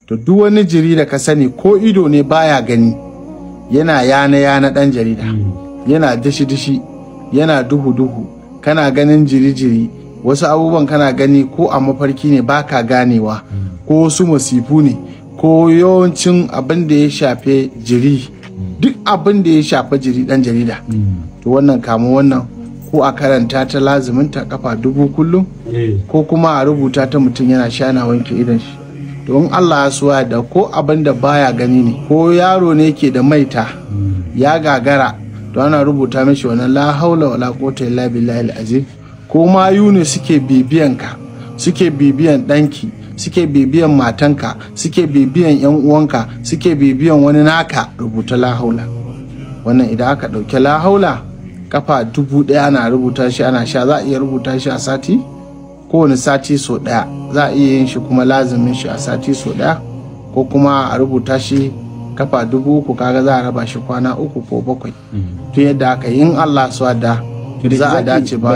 to duk wani jiri da ka sani ko ido ne baya gani yana yana dan jarida, yana dishi yana duhu kana ganin jiri wasu abubuwan kana gani ko a mafarki ne baka ganewa, ko wasu masifu ne, ko yawancin abin da ya shafe jiri, duk abin da ya shafe jiri dan jarida, to wannan kamu wannan ko a karanta ta lazuminta kafa 1000 kullum, ko kuma a rubuta ta mutum yana sha na wanke idan shi. Don Allah ya suwa da ko abin da baya gani ne, ko yaro ne ke da maita ya gagara, to ana rubuta mishi wannan la haula wala quwwata illa billahi al-azim. Ko mayu ne suke bibiyan ka, suke bibiyan danki, suke bibiyan matanka, suke bibiyan yan uwanka, suke bibiyan wani naka, rubuta la haula. Wannan idan aka dauke la haula kafa 1000 ana rubuta shi ana sha, za a iya rubuta shi a sati, kowane sati so daya, za a iya yin shi kuma lazumin shi a sati so daya, ko kuma a rubuta shi kafa 3000, kaga za a raba shi kwana 3 ko 7. To yadda aka yi in Allah su da za a dace ba.